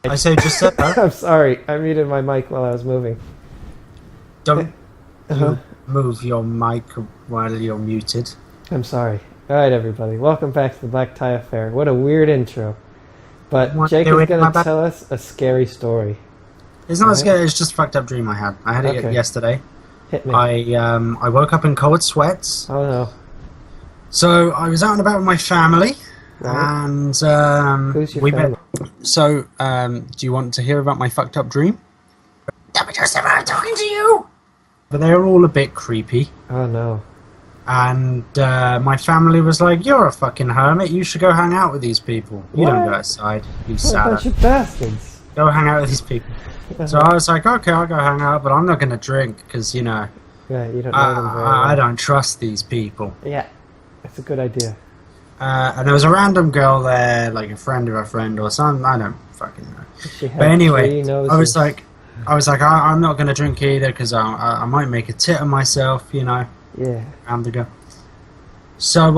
I say just said that. I'm sorry, I muted my mic while I was moving. Don't Uh-huh. you move your mic while you're muted. I'm sorry. Alright, everybody, welcome back to the Black Tie Affair. What a weird intro. But What Jake do is it, my going to bad? tell us a scary story. It's not Alright. scary, it's just a fucked up dream I had. I had it Okay. yesterday. Hit me. I woke up in cold sweats. Oh no. So I was out and about with my family. Right. And Who's your we family? So do you want to hear about my fucked up dream? Yeah, but just I'm talking to you. But they were all a bit creepy. Oh no. And my family was like, "You're a fucking hermit. You should go hang out with these people. You don't go What? outside. You What a bunch sad. of bastards. Go hang out with these people." So I was like, "Okay, I'll go hang out, but I'm not gonna drink because you know Yeah, you don't know them very well. I don't trust these people." Yeah, that's a good idea. And there was a random girl there, like a friend of a friend or something. I don't fucking know. She had But anyway, three noses. I was like, I'm not gonna drink either because I might make a tit of myself, you know. Yeah. Round to go. So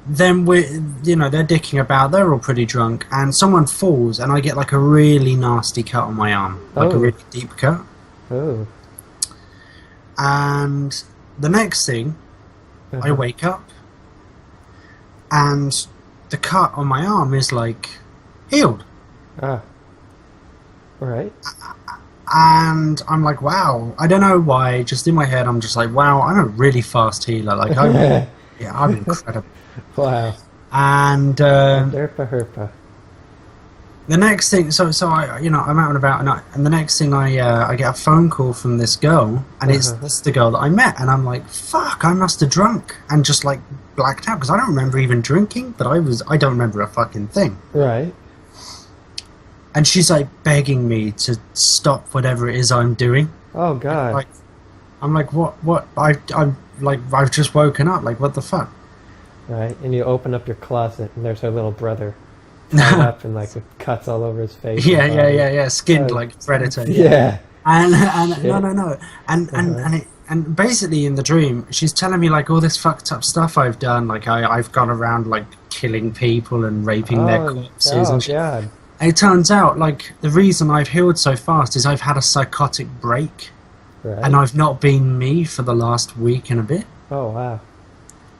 then they're dicking about. They're all pretty drunk, and someone falls, and I get like a really nasty cut on my arm, like a Oh. really deep cut. Oh. And the next thing, I Uh-huh. wake up, and the cut on my arm is like healed. Ah. Alright. And I'm like, wow. I don't know why. Just in my head, I'm just like, wow. I'm a really fast healer. Like I'm incredible. Wow. And Derpa herpa. the next thing, so I, I'm out and about, and the next thing I get a phone call from this girl, and it's the girl that I met, and I'm like, fuck, I must have drunk and just like blacked out because I don't remember even drinking, but I don't remember a fucking thing. Right. And she's like begging me to stop whatever it is I'm doing. Oh god. Like, I'm like, what? I'm like, I've just woken up. Like, what the fuck? Right. And you open up your closet and there's her little brother tied up and like with cuts all over his face. and body. Yeah. Skinned Oh, like a predator. Yeah. And Shit. no. And basically in the dream, she's telling me like all this fucked up stuff I've done. Like I've gone around like killing people and raping their corpses and shit. God. And it turns out like the reason I've healed so fast is I've had a psychotic break, Right. and I've not been me for the last week and a bit. Oh wow.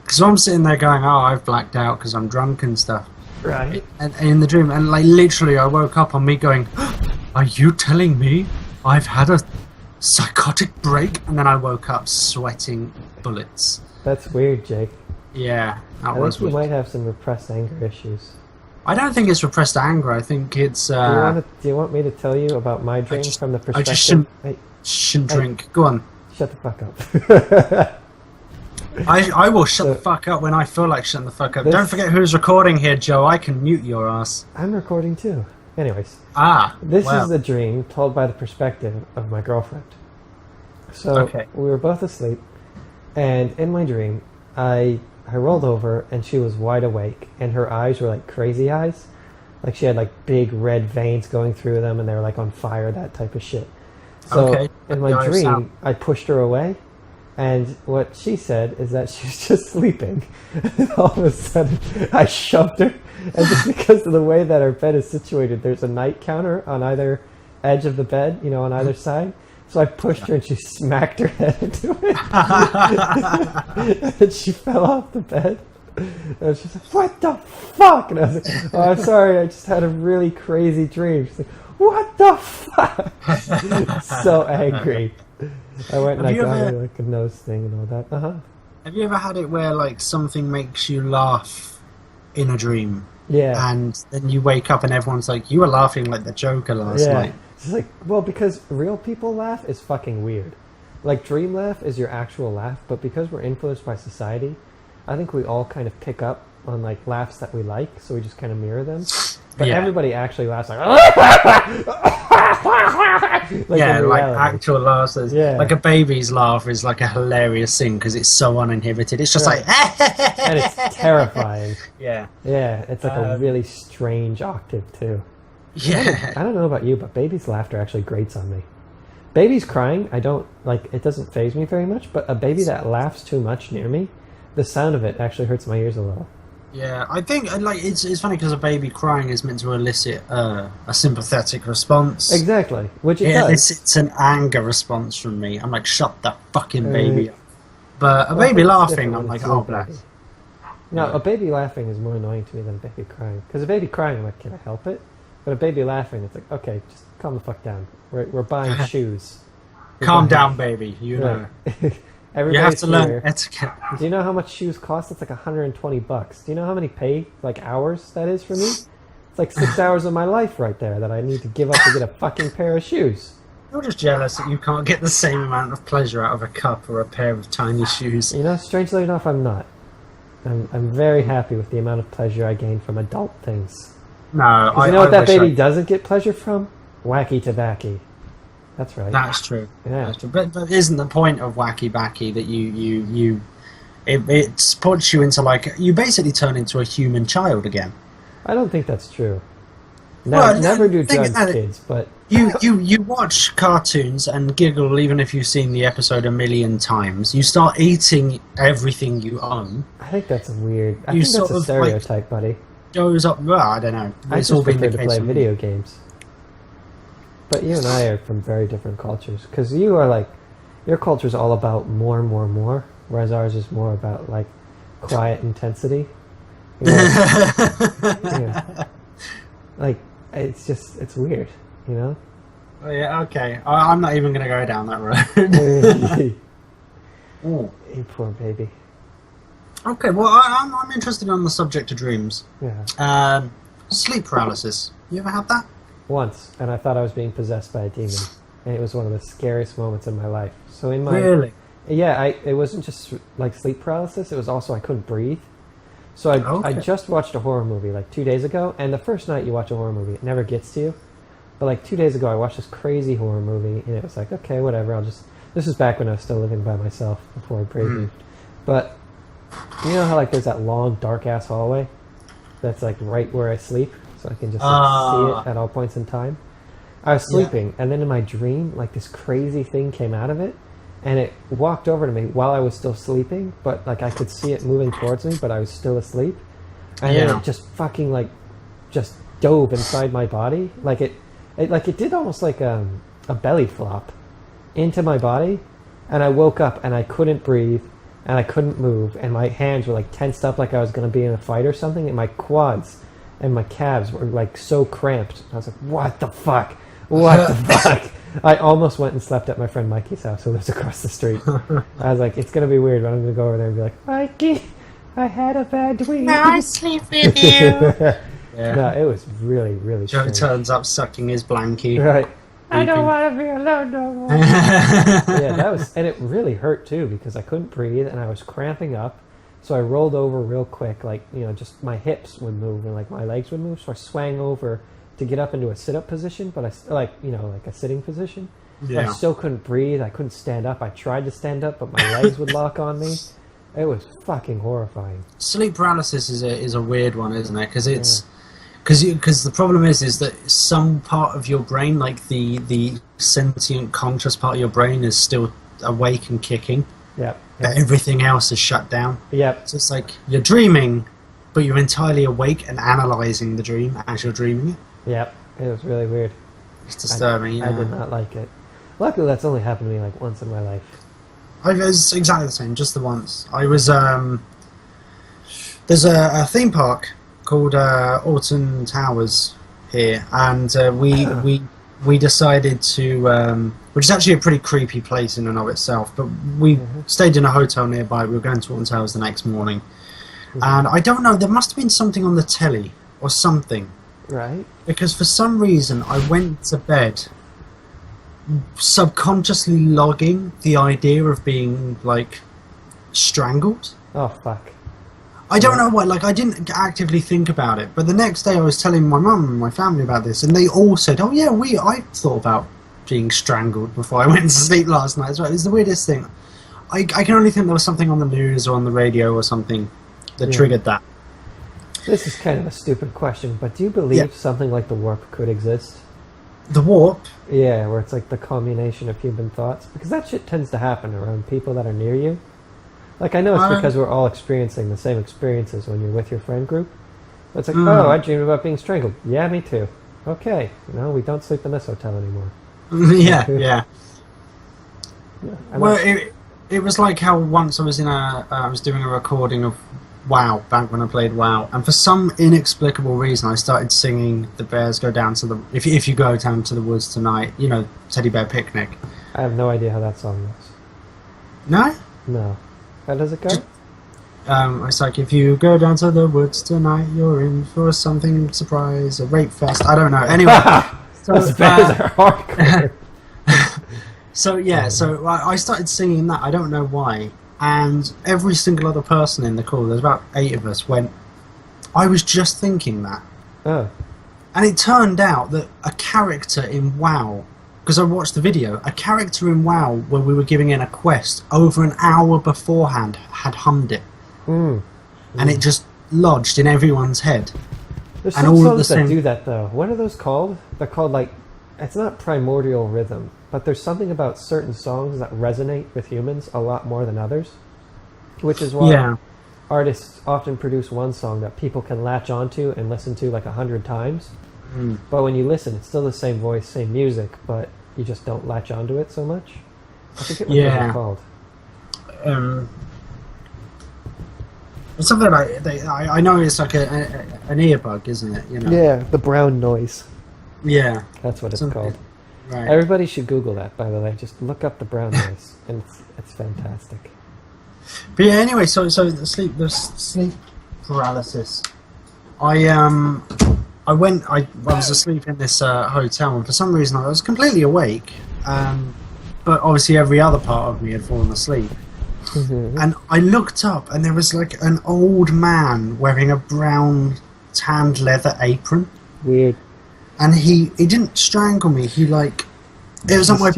Because I'm sitting there going, oh, I've blacked out because I'm drunk and stuff. Right. And in the dream, and like literally, I woke up on me going, "Are you telling me I've had a psychotic break?" And then I woke up sweating bullets. That's weird, Jake. Yeah, that I was think you weird. might have some repressed anger issues. I don't think it's repressed anger. I think it's. Do you want me to tell you about my dream from the I perspective? just shouldn't, Hey, shouldn't Hey. drink. Go on. shut the fuck up. I will shut So- the fuck up when I feel like shutting the fuck up. This- Don't forget who's recording here, Joe. I can mute your ass. I'm recording too. Anyways, This this is the dream told by the perspective of my girlfriend. So Okay. we were both asleep, and in my dream, I rolled over and she was wide awake, and her eyes were like crazy eyes, like she had like big red veins going through them, and they were like on fire, that type of shit. So Okay. in my Yeah, I dream, sound- I pushed her away, and what she said is that she was just sleeping. And all of a sudden, I shoved her, and just because of the way that our bed is situated, there's a night counter on either edge of the bed, on either side. So I pushed her, and she smacked her head into it, and she fell off the bed. And she's like, "What the fuck?" And I was like, "Oh, I'm sorry, I just had a really crazy dream." She's like, "What the fuck?" So angry. I went and I Have you got her ever- like a nose thing and all that. Have you ever had it where like something makes you laugh in a dream, Yeah. and then you wake up and everyone's like, "You were laughing like the Joker last Yeah. night." It's like, well, because real people laugh is fucking weird. Like, dream laugh is your actual laugh, but because we're influenced by society, I think we all kind of pick up on, like, laughs that we like, so we just kind of mirror them. But Yeah. everybody actually laughs like, Yeah, in like reality. actual laughs. Yeah. Like a baby's laugh is like a hilarious thing because it's so uninhibited. It's just Right. like, And it's terrifying. yeah, Yeah, it's like a really strange octave, too. yeah. I don't know about you, but baby's laughter actually grates on me. Baby's crying, it doesn't faze me very much, but a baby that laughs too much near me, the sound of it actually hurts my ears a little. Yeah, I think like it's funny because a baby crying is meant to elicit a sympathetic response. Exactly, which it It does. elicits an anger response from me. I'm like, shut the fucking Uh, baby up. But a well, I baby think it's laughing, different I'm when like, it's oh your baby. bless. No, Yeah. a baby laughing is more annoying to me than a baby crying. Because a baby crying, I'm like, can I help it? But a baby laughing, it's like, okay, just calm the fuck down. We're buying shoes. We're Calm buying, down, baby. You right. know. You have Everybody's to learn here. etiquette. Do you know how much shoes cost? It's like $120. Do you know how many like hours that is for me? It's like 6 hours of my life right there that I need to give up to get a fucking pair of shoes. You're just jealous that you can't get the same amount of pleasure out of a cup or a pair of tiny shoes. You know, strangely enough, I'm not. I'm very happy with the amount of pleasure I gain from adult things. No, 'Cause you know I what that wish baby doesn't get pleasure from? Wacky tobacco. That's right. That's true. Yeah. That's true. But isn't the point of wacky backy that it puts you into like you basically turn into a human child again? I don't think that's true. No, Well, never do think drugs, about it. kids, but You watch cartoons and giggle even if you've seen the episode a million times. You start eating everything you own. I think that's weird. I You think that's sort a of, stereotype, buddy. Goes up. Well, I don't know. I It's just all been prefer the to case play for me. video games. But you and I are from very different cultures. Because you are like, your culture's all about more, more, more, whereas ours is more about like quiet intensity. You know, yeah. Like, it's weird, you know? Oh, yeah, okay. I'm not even going to go down that road. Ooh. You poor baby. Okay, well, I'm interested on the subject of dreams. Yeah. Sleep paralysis. You ever had that? Once, and I thought I was being possessed by a demon. And it was one of the scariest moments in my life. So in my... Really? Yeah, it wasn't just like sleep paralysis, it was also I couldn't breathe. So I Okay. just watched a horror movie like 2 days ago, and the first night you watch a horror movie, it never gets to you. But like 2 days ago, I watched this crazy horror movie, and it was like, okay, whatever, This is back when I was still living by myself, before I pre-moved. But, you know how like there's that long, dark-ass hallway? That's like right where I sleep, so I can just see it at all points in time? I was sleeping, and then in my dream, like this crazy thing came out of it, and it walked over to me while I was still sleeping, but like I could see it moving towards me, but I was still asleep. And then it just fucking like just dove inside my body. Like it did almost like a belly flop into my body, and I woke up and I couldn't breathe and I couldn't move, and my hands were like tensed up like I was gonna be in a fight or something, and my quads and my calves were like so cramped. I was like, what the fuck? What the fuck? I almost went and slept at my friend Mikey's house, who lives across the street. I was like, it's going to be weird, but I'm going to go over there and be like, Mikey, I had a bad dream. Now I sleep with you. No, it was really, really Joe strange. turns up sucking his blankie. Right. I Sleeping. don't want to be alone no more. Yeah, that was, and it really hurt too because I couldn't breathe and I was cramping up. So I rolled over real quick, like, you know, just my hips would move and like my legs would move. So I swang over to get up into a sit-up position, but I like, you know, like a sitting position. Yeah. I still couldn't breathe. I couldn't stand up. I tried to stand up, but my legs would lock on me. It was fucking horrifying. Sleep paralysis is a weird one, isn't it? Because it's because the problem is that some part of your brain, like the sentient conscious part of your brain, is still awake and kicking. Yep. But everything else is shut down. Yep. So it's like you're dreaming, but you're entirely awake and analysing the dream as you're dreaming it. Yep. It was really weird. It's disturbing. I did not like it. Luckily, that's only happened to me like once in my life. I was exactly the same, just the once. I was there's a theme park called Alton Towers here, and we decided to, which is actually a pretty creepy place in and of itself. But we stayed in a hotel nearby. We were going to Alton Towers the next morning, and I don't know. There must have been something on the telly or something, Right. because for some reason I went to bed subconsciously logging the idea of being like strangled. Oh fuck. I don't know what, like I didn't actively think about it, but the next day I was telling my mum and my family about this, and they all said, oh yeah, I thought about being strangled before I went to sleep last night as well. It was the weirdest thing. I can only think there was something on the news or on the radio or something that triggered that. This is kind of a stupid question, but do you believe something like the warp could exist? The warp? Yeah, where it's like the culmination of human thoughts? Because that shit tends to happen around people that are near you. Like, I know it's because we're all experiencing the same experiences when you're with your friend group. It's like, Mm. oh, I dreamed about being strangled. Yeah, me too. Okay, no, we don't sleep in this hotel anymore. Yeah. Yeah, Well, it was like how once I was I was doing a recording of WoW back when I played WoW, and for some inexplicable reason I started singing "The Bears Go Down to the if you go down to the woods tonight," you know, Teddy Bear Picnic. I have no idea how that song goes. No? No. How does it go? It's like, if you go down to the woods tonight, you're in for something surprise, a rape fest. I don't know. Anyway, so, those bears are hardcore. So I started singing that. I don't know why. And every single other person in the call, there's about 8 of us, went, I was just thinking that. Oh. And it turned out that a character in WoW, because I watched the video, a character in WoW where we were giving in a quest over an hour beforehand had hummed it. Mm. And it just lodged in everyone's head. There's and some all songs the that same... do that, though. What are those called? They're called, like, it's not primordial rhythm, but there's something about certain songs that resonate with humans a lot more than others, which is why artists often produce one song that people can latch onto and listen to like 100 times. Mm. But when you listen, it's still the same voice, same music, but you just don't latch onto it so much. I forget what those are called. Something like I know it's like an earbug, isn't it? You know. Yeah, the brown noise. Yeah, that's what it's called. Right. Everybody should Google that, by the way. Just look up the brown noise, and it's fantastic. But yeah, anyway, so the sleep paralysis. I was asleep in this hotel, and for some reason I was completely awake. But obviously every other part of me had fallen asleep. Mm-hmm. And I looked up, and there was like an old man wearing a brown tanned leather apron. Weird. And he didn't strangle me. He like, it was like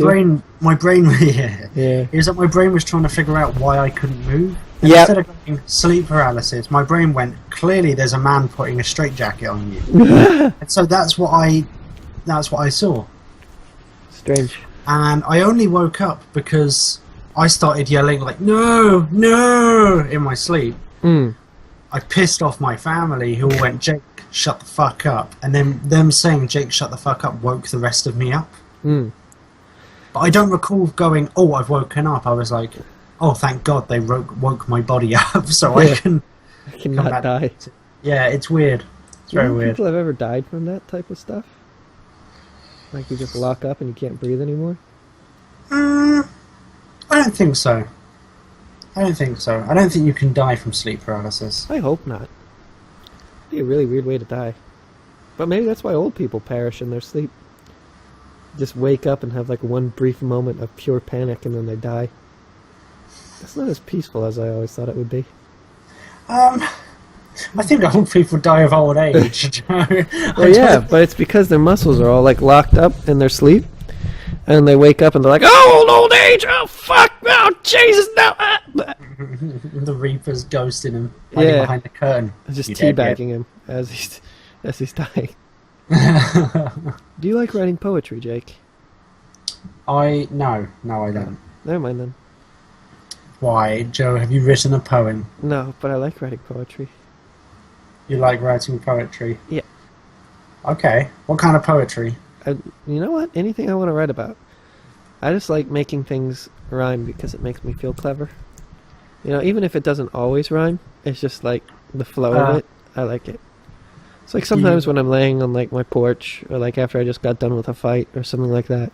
my brain. Yeah. It was like my brain was trying to figure out why I couldn't move. And instead of going sleep paralysis, my brain went, clearly there's a man putting a straitjacket on you. And so that's what I saw. Strange. And I only woke up because I started yelling like, no, no, in my sleep. Mm. I pissed off my family, who all went, Jake, shut the fuck up. And then them saying, Jake, shut the fuck up, woke the rest of me up. Mm. But I don't recall going, oh, I've woken up. I was like, oh, thank God they woke my body up so I can not die. Yeah, it's weird. It's very weird. People have ever died from that type of stuff? Like you just lock up and you can't breathe anymore? I don't think so. I don't think you can die from sleep paralysis. I hope not. It'd be a really weird way to die. But maybe that's why old people perish in their sleep. Just wake up and have like one brief moment of pure panic and then they die. It's not as peaceful as I always thought it would be. I think old people die of old age. Well, yeah, but it's because their muscles are all like locked up in their sleep. And they wake up and they're like, oh, old age! Oh, fuck! Oh, Jesus, no! The Reaper's ghosting him, hiding behind the curtain. Just teabagging him as he's dying. Do you like writing poetry, Jake? No, I don't. Never mind then. Why, Joe? Have you written a poem? No, but I like writing poetry. You like writing poetry? Yeah. Okay. What kind of poetry? You know what? Anything I want to write about. I just like making things rhyme because it makes me feel clever. You know, even if it doesn't always rhyme, it's just like the flow of it. I like it. It's like sometimes when I'm laying on like my porch, or like after I just got done with a fight or something like that,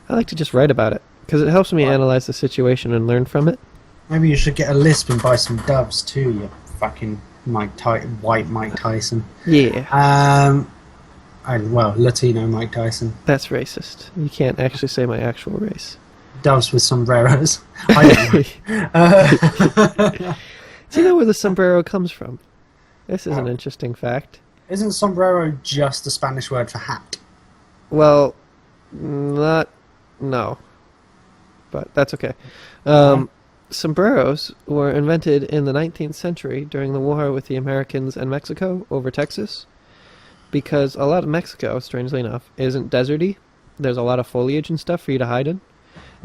I like to just write about it because it helps me analyze the situation and learn from it. Maybe you should get a lisp and buy some doves too, you fucking white Mike Tyson. Yeah. Well, Latino Mike Tyson. That's racist. You can't actually say my actual race. Doves with sombreros. I don't know. Do you know where the sombrero comes from? This is an interesting fact. Isn't sombrero just a Spanish word for hat? Well, no. But that's okay. Sombreros were invented in the 19th century during the war with the Americans and Mexico over Texas. Because a lot of Mexico, strangely enough, isn't deserty. There's a lot of foliage and stuff for you to hide in.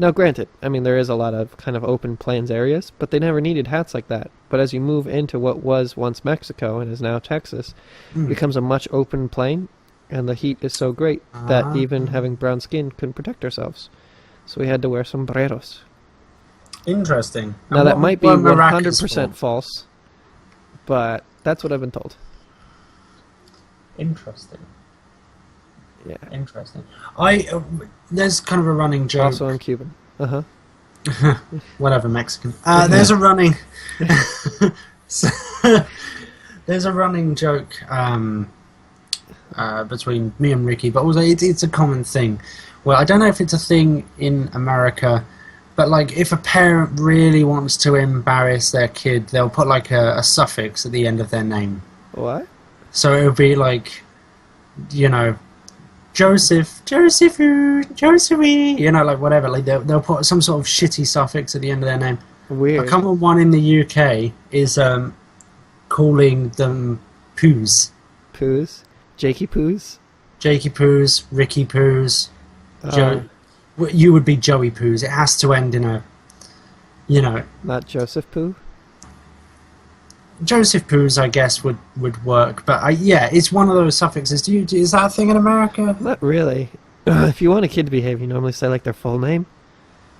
Now, granted, I mean, there is a lot of kind of open plains areas, but they never needed hats like that. But as you move into what was once Mexico and is now Texas, it becomes a much open plain, and the heat is so great that even having brown skin couldn't protect ourselves. So we had to wear sombreros. Interesting. Now, that might be 100% false, but that's what I've been told. Interesting. Yeah. Interesting. There's kind of a running joke. Also, I'm Cuban. Whatever, Mexican. There's a running. There's a running joke between me and Ricky, but also it's a common thing. Well, I don't know if it's a thing in America, but like if a parent really wants to embarrass their kid, they'll put like a suffix at the end of their name. What? So it would be like, you know, Joseph, you know, like whatever. Like they'll put some sort of shitty suffix at the end of their name. Weird. A common one in the UK is calling them poos. Poos? Jakey Poos? Jakey Poos, Ricky Poos, you would be Joey Poos. It has to end in a, you know. Not Joseph Poo? Joseph Poos, I guess, would work, but yeah, it's one of those suffixes. Is that a thing in America? Not really. If you want a kid to behave, you normally say like their full name.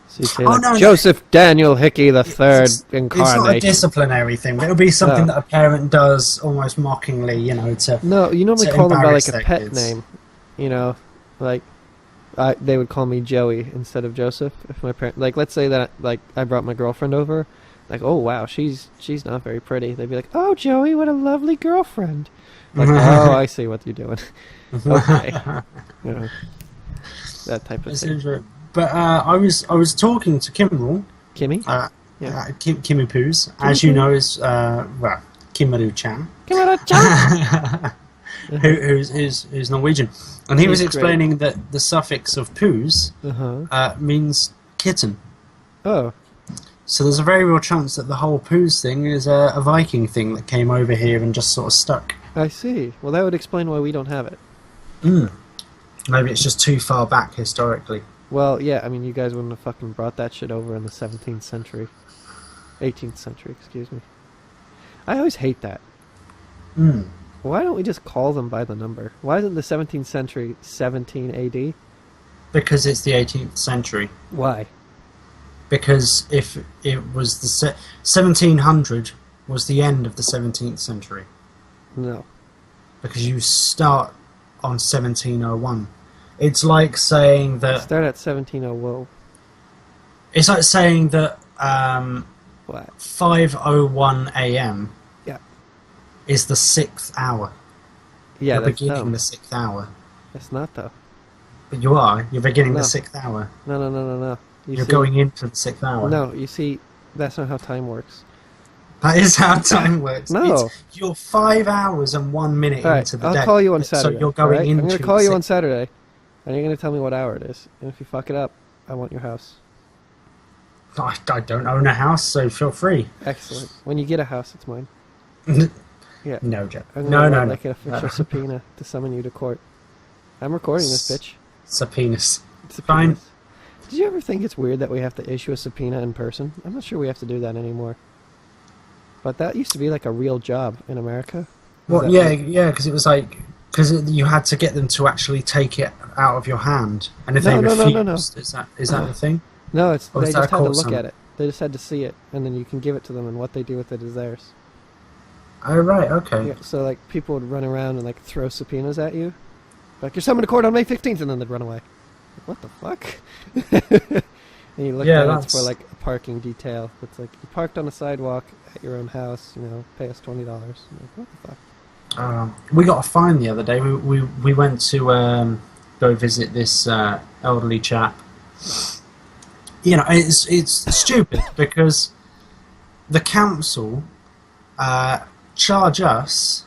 So you say no, Joseph Daniel Hickey the Third Incarnation. It's not a disciplinary thing. It'll be something that a parent does almost mockingly, you know. No, you normally call them by like a pet name. You know, like they would call me Joey instead of Joseph. If my parent, like, let's say that like I brought my girlfriend over. Like, oh wow, she's not very pretty. They'd be like, oh Joey, what a lovely girlfriend. Like, oh, I see what you're doing. Okay, you know, that type of thing. But I was talking to Kimmerl. Kimmy? Kimmy Poos, as you know, is Kimmeru-chan. Kimmeru-chan. who's Norwegian, and he was explaining that the suffix of Poos means kitten. Oh. So there's a very real chance that the whole Poos thing is a Viking thing that came over here and just sort of stuck. I see. Well, that would explain why we don't have it. Maybe it's just too far back historically. Well, yeah, I mean, you guys wouldn't have fucking brought that shit over in the 17th century. 18th century, excuse me. I always hate that. Why don't we just call them by the number? Why isn't the 17th century 17 AD? Because it's the 18th century. Why? Because if it was the 1700 was the end of the 17th century. No. Because you start on 1701. It's like saying that... Start at 1701. It's like saying that what? 5:01 a.m. is the 6th hour. Yeah, You're that's beginning dumb. the 6th hour. It's not, though. But you are. You're beginning the 6th hour. No. You're going into the 6th hour. No, you see, that's not how time works. That is how time works. No. You're 5 hours and 1 minute into the day. I'll call you on Saturday. So you're going into I'm going to call you on Saturday, and you're going to tell me what hour it is. And if you fuck it up, I want your house. I don't own a house, so feel free. Excellent. When you get a house, it's mine. Yeah. No, Jeff. No. Like an official subpoena to summon you to court. I'm recording this, bitch. Subpoenas. Fine. Did you ever think it's weird that we have to issue a subpoena in person? I'm not sure we have to do that anymore. But that used to be like a real job in America. Well, yeah, because it was like... Because you had to get them to actually take it out of your hand. And if they refused, is that the thing? No, they just had to look at it. They just had to see it, and then you can give it to them, and what they do with it is theirs. Oh, right, okay. Yeah, so, like, people would run around and, like, throw subpoenas at you. Like, you're summoned to court on May 15th, and then they'd run away. What the fuck? And you look at it, it's for, like, a parking detail. It's like, you parked on a sidewalk at your own house, you know, pay us $20. Like, what the fuck? We got a fine the other day. We went to go visit this elderly chap. You know, it's stupid because the council charge us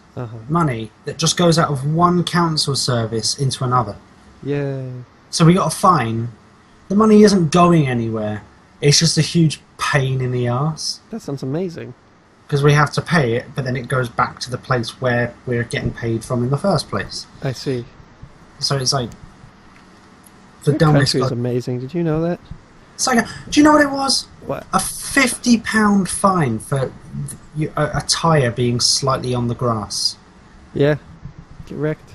money that just goes out of one council service into another. Yeah. So we got a fine. The money isn't going anywhere. It's just a huge pain in the arse. That sounds amazing. Because we have to pay it, but then it goes back to the place where we're getting paid from in the first place. I see. So it's like... The Your country is amazing. Did you know that? It's like, do you know what it was? What? A £50 fine for a tyre being slightly on the grass. Yeah. Get wrecked.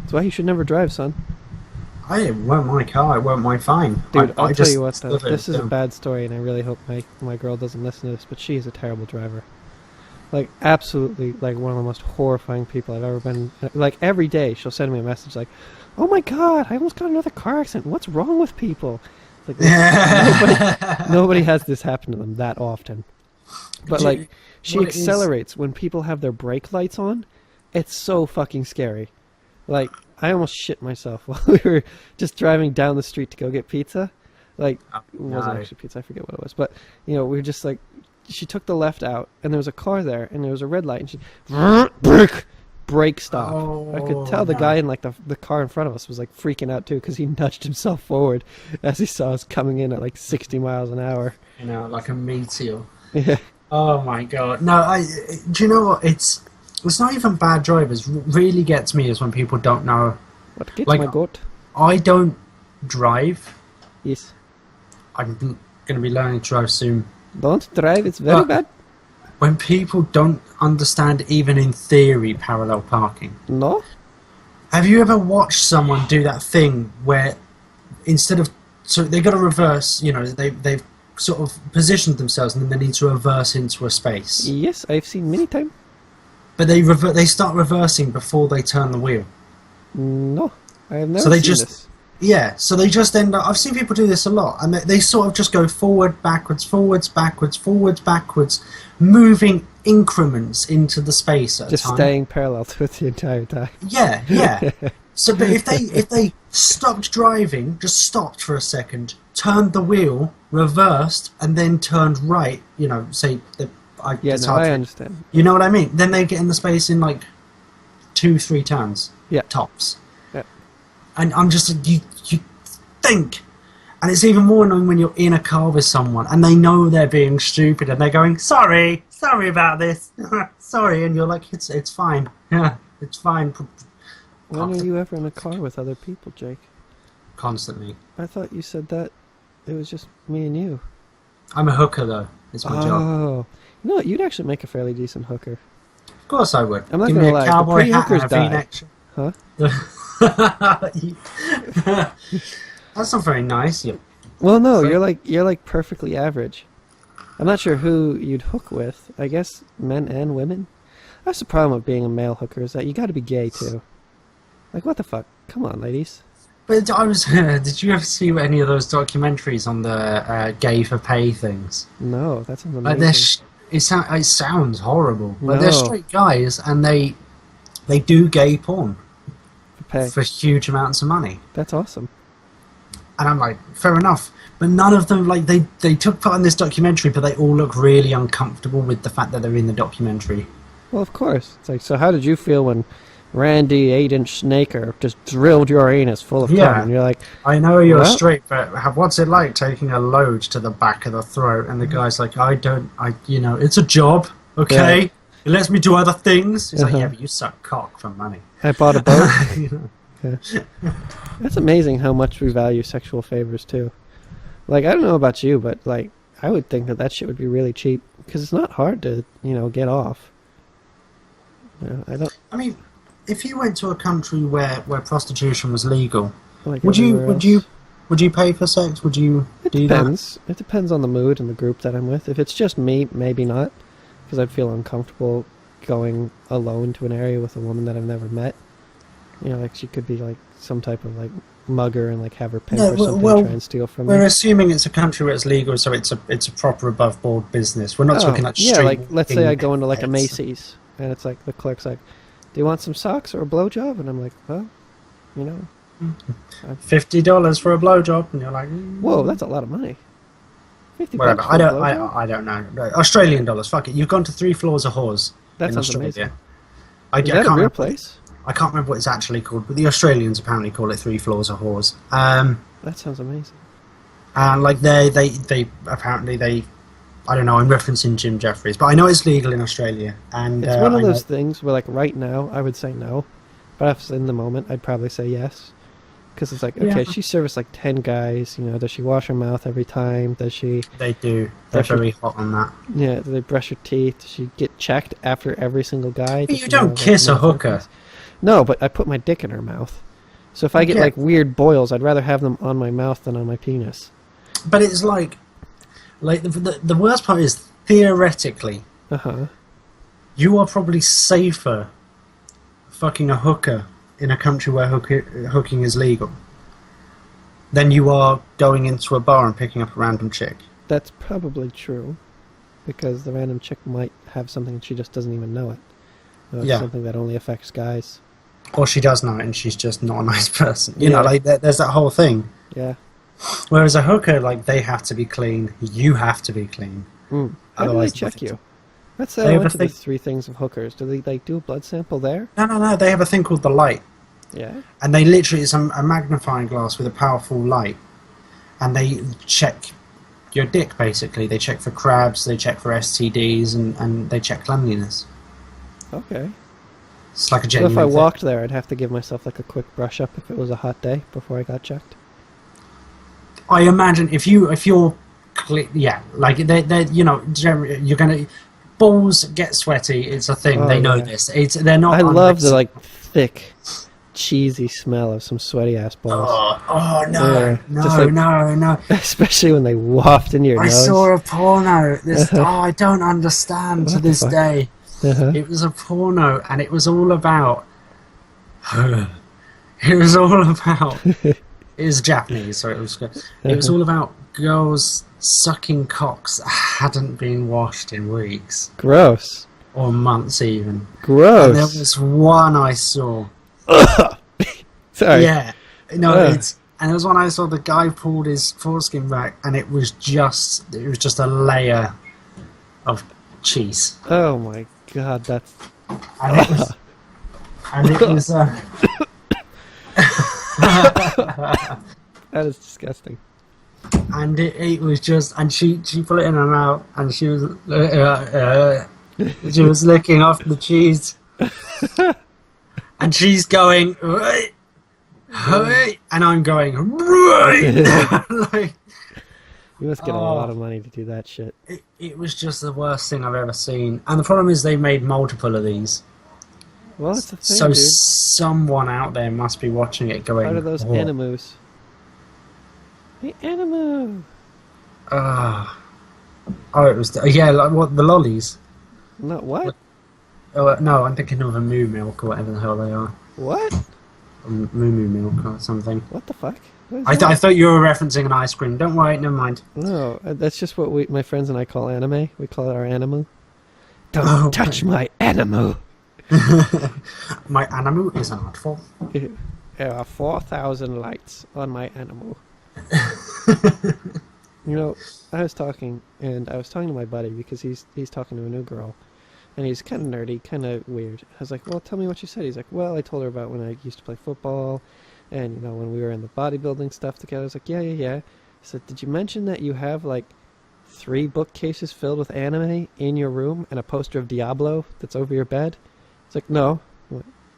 That's why you should never drive, son. It weren't my car, it weren't my fine. Dude, I'll tell you what, though. Stood it This is a down. bad story, and I really hope my girl doesn't listen to this, but she is a terrible driver. Like, absolutely, like, one of the most horrifying people I've ever been. Like, every day she'll send me a message like, oh my god, I almost got another car accident. What's wrong with people? Like, nobody has this happen to them that often. But, like, she accelerates when people have their brake lights on. It's so fucking scary. Like, I almost shit myself while we were just driving down the street to go get pizza. Like, it wasn't actually pizza, I forget what it was. But, you know, we were just like, she took the left out, and there was a car there, and there was a red light, and she... brake stop. I could tell the guy in like the car in front of us was like freaking out too, because he nudged himself forward as he saw us coming in at like 60 miles an hour. You know, like a meteor. Yeah. Oh my god. No, do you know what? It's not even bad drivers. Really gets me is when people don't know. What gets like, my goat? I don't drive. Yes. I'm going to be learning to drive soon. Don't drive, it's very bad. When people don't understand, even in theory, parallel parking. No? Have you ever watched someone do that thing where instead of... So they got to reverse, you know, they've sort of positioned themselves and then they need to reverse into a space. Yes, I've seen many times. But they start reversing before they turn the wheel. No, I have never seen this. Yeah, so they just end up... I've seen people do this a lot, and they sort of just go forward, backwards, forwards, backwards, forwards, backwards, moving increments into the space at a time. Just staying parallel to it the entire time. Yeah, yeah. So, but if they stopped driving, just stopped for a second, turned the wheel, reversed, and then turned right, you know, say... I understand. You know what I mean? Then they get in the space in like 2-3 turns. Yeah. Tops. Yeah. And I'm just you think, and it's even more annoying when you're in a car with someone and they know they're being stupid and they're going, sorry about this, sorry, and you're like, it's fine, yeah, it's fine. When are you ever in a car with other people, Jake? Constantly. I thought you said that it was just me and you. I'm a hooker though. It's my job. Oh, you know what? You'd actually make a fairly decent hooker. Of course I would. I'm not Give gonna me a lie. cowboy hat and a die. V-neck. Huh? That's not very nice. Well, no, you're like perfectly average. I'm not sure who you'd hook with. I guess men and women. That's the problem with being a male hooker, is that you got to be gay too. Like, what the fuck? Come on, ladies. But I was. Did you ever see any of those documentaries on the gay for pay things? No, that sounds amazing. Like it sounds horrible. But No. they're straight guys, and they do gay porn Pay. for huge amounts of money. That's awesome. And I'm like, fair enough. But none of them, like, they took part in this documentary, but they all look really uncomfortable with the fact that they're in the documentary. Well, of course. It's like, so how did you feel when Randy 8-inch Snaker just drilled your anus full of cum? And you're like, I know you're straight, but what's it like taking a load to the back of the throat? And the guy's like, it's a job, okay? Yeah. It lets me do other things. He's like, yeah, but you suck cock for money. I bought a boat. You know? Yeah. That's amazing how much we value sexual favors too. Like, I don't know about you, but like, I would think that shit would be really cheap, because it's not hard to, get off. I mean, if you went to a country where prostitution was legal, like would you pay for sex? Would you do depends. That? It depends on the mood and the group that I'm with. If it's just me, maybe not, because I'd feel uncomfortable going alone to an area with a woman that I've never met. Like she could be like some type of like mugger and like have her pimp or something try and steal from me. We're assuming it's a country where it's legal, so it's a proper above board business. We're not talking like street. Yeah, like let's say I go into like a Macy's and it's like the clerk's like, "Do you want some socks or a blowjob?" And I'm like, "Well, $50 for a blowjob," and you're like, "Whoa, that's a lot of money." Whatever. I don't know. Australian dollars. Fuck it. You've gone to 3 floors of whores. That sounds Australia. amazing. I can't a real place? I can't remember what it's actually called, but the Australians apparently call it 3 floors of whores. That sounds amazing. And like they apparently I don't know. I'm referencing Jim Jeffries, but I know it's legal in Australia. And it's one of those things where, like, right now, I would say no, but if in the moment, I'd probably say yes. Because it's like, okay, she serviced like 10 guys. You know, does she wash her mouth every time? Does she? They do. They're very hot on that. Yeah. Do they brush her teeth? Does she get checked after every single guy? But you don't kiss a hooker. No, but I put my dick in her mouth. So if I get like weird boils, I'd rather have them on my mouth than on my penis. But it's like the worst part is theoretically, you are probably safer fucking a hooker in a country where hooking is legal than you are going into a bar and picking up a random chick. That's probably true, because the random chick might have something and she just doesn't even know it. It's something that only affects guys. Or she does know it and she's just not a nice person. You know, like there's that whole thing. Yeah. Whereas a hooker, like, they have to be clean. You have to be clean. How do they check you? Let's say I went to the 3 things of hookers. Do they like do a blood sample there? No. They have a thing called the light. Yeah. And they literally, it's a magnifying glass with a powerful light. And they check your dick, basically. They check for crabs, they check for STDs, and they check cleanliness. Okay. It's like a genuine So if I walked there, I'd have to give myself like a quick brush up if it was a hot day before I got checked? I imagine if you're like they you know, you're gonna, balls get sweaty. It's a thing. They know this. They're not. I love the like thick, cheesy smell of some sweaty ass balls. Oh no, no. Especially when they waft in your nose. I saw a porno. I don't understand to this day. It was a porno, and it was all about. It was Japanese, so it was all about girls sucking cocks that hadn't been washed in weeks. Gross. Or months even. Gross. And there was one I saw. Sorry. Yeah. No, and there was one I saw, the guy pulled his foreskin back and it was just a layer of cheese. Oh my god, that's... And it was that is disgusting. And it was just, and she put it in her mouth, and she was licking off the cheese, and she's going, and I'm going, like, you must get a lot of money to do that shit. It was just the worst thing I've ever seen, and the problem is they made multiple of these. Well, it's a thing, so dude. Someone out there must be watching it going, what are those animus? The animu. Oh, it was like what, the lollies? No, what? No, I'm thinking of a moo milk or whatever the hell they are. What? Moo milk or something. What the fuck? I thought you were referencing an ice cream. Don't worry, never mind. No, that's just what my friends and I call anime. We call it our animu. Don't touch my animu. My animu is artful. There are 4,000 lights on my animu. You know, I was talking to my buddy because he's talking to a new girl, and he's kind of nerdy, kind of weird. I was like, well, tell me what you said. He's like, well, I told her about when I used to play football, and, you know, when we were in the bodybuilding stuff together. I was like, yeah. I said, did you mention that you have, like, 3 bookcases filled with anime in your room and a poster of Diablo that's over your bed? It's like, no.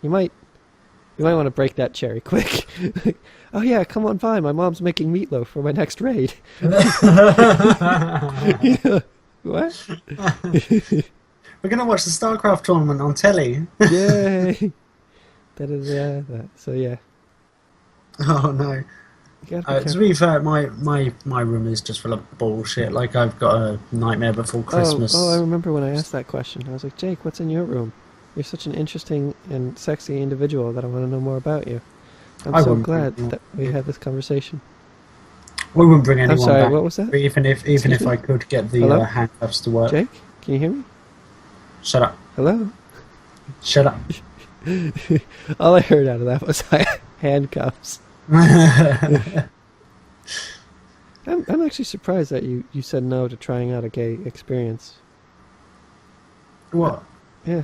You might want to break that cherry quick. Oh yeah, come on by. My mom's making meatloaf for my next raid. Yeah. What? We're gonna watch the StarCraft tournament on telly. Yay! So yeah. Oh no. To be fair, my room is just full of bullshit. Like, I've got a Nightmare Before Christmas. Oh, I remember when I asked that question. I was like, Jake, what's in your room? You're such an interesting and sexy individual that I want to know more about you. I'm so glad that we had this conversation. We wouldn't bring anyone I'm sorry, back. what was that? Even if I could get the handcuffs to work. Jake, can you hear me? Shut up. Hello? Shut up. All I heard out of that was handcuffs. I'm actually surprised that you said no to trying out a gay experience. What? Yeah.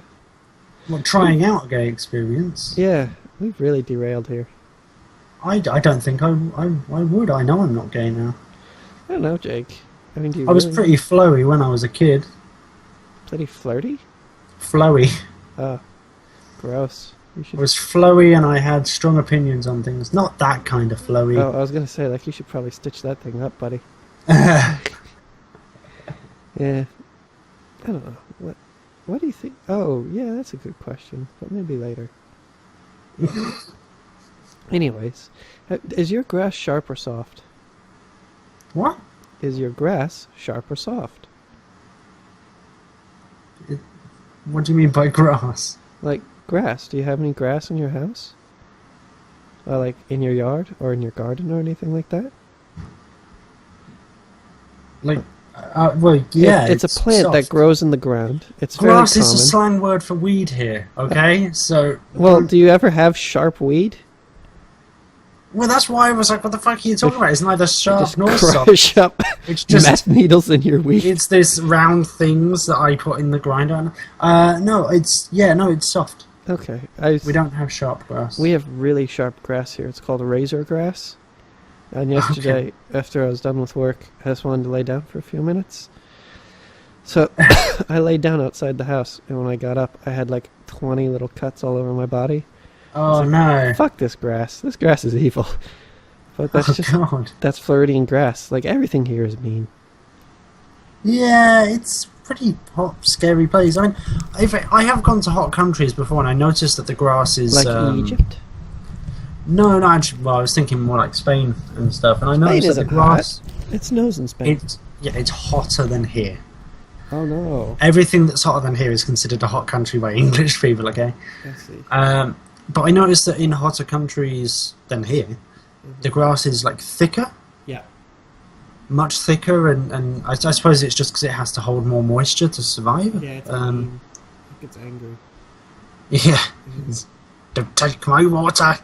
Well, trying out a gay experience? Yeah, we've really derailed here. I don't think I would. I know I'm not gay now. I don't know, Jake. I mean, I was pretty flowy when I was a kid. Pretty flirty? Flowy. Oh, gross. You should. I was flowy and I had strong opinions on things. Not that kind of flowy. Oh, I was gonna say, like, you should probably stitch that thing up, buddy. Yeah. I don't know. What do you think? Oh, yeah, that's a good question, but maybe later. Anyways, is your grass sharp or soft? What? Is your grass sharp or soft? What do you mean by grass? Like, grass. Do you have any grass in your house? Like, in your yard or in your garden or anything like that? Like, well, yeah. It's a plant soft. that grows in the ground. It's Grass very is a common. slang word for weed here, okay? So. Well, do you ever have sharp weed? Well, that's why I was like, what the fuck are you talking about? It's neither sharp Just nor soft. crush up It's just meth needles in your weed. it's this round things that I put in the grinder. No, it's soft. Okay, We don't have sharp grass. we have really sharp grass here. It's called razor grass. And yesterday, after I was done with work, I just wanted to lay down for a few minutes. So I laid down outside the house, and when I got up, I had like 20 little cuts all over my body. Oh no! Fuck this grass. This grass is evil. But that's God. that's Floridian grass. Like, everything here is mean. Yeah, it's pretty hot, scary place. I mean, I have gone to hot countries before, and I noticed that the grass is Like Egypt. No, actually, well, I was thinking more like Spain and stuff, and I noticed that the isn't grass. It snows in Spain. It's hotter than here. Oh no. Everything that's hotter than here is considered a hot country by English people. Okay. I see. But I noticed that in hotter countries than here, the grass is like thicker, Yeah. much thicker, and I suppose it's just because it has to hold more moisture to survive. Yeah, it's mean. It gets angry. Yeah. Don't take my water.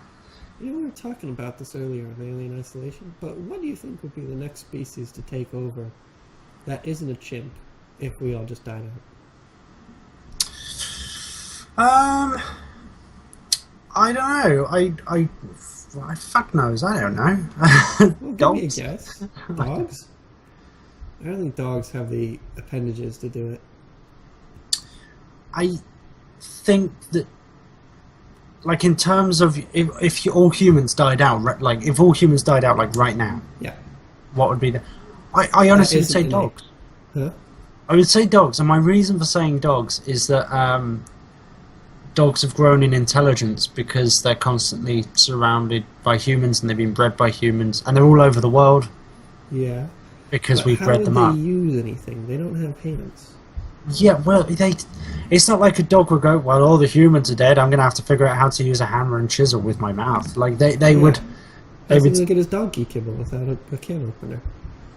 You know, we were talking about this earlier on alien isolation, but what do you think would be the next species to take over that isn't a chimp if we all just died out? I don't know. I fuck knows. I don't know. Well, Dogs. give me a guess. Dogs? I don't think dogs have the appendages to do it. I think that, like, in terms of if all humans died out, like if all humans died out, like right now, Yeah. what would be the? I honestly would say isn't dogs. Huh? I would say dogs, and my reason for saying dogs is that dogs have grown in intelligence because they're constantly surrounded by humans and they've been bred by humans, and they're all over the world Yeah. because But we've bred them how up. would they use anything? They don't have hands. Yeah, well, it's not like a dog would go, well, all the humans are dead, I'm going to have to figure out how to use a hammer and chisel with my mouth. Like, they would... How would get his donkey kibble without a can opener?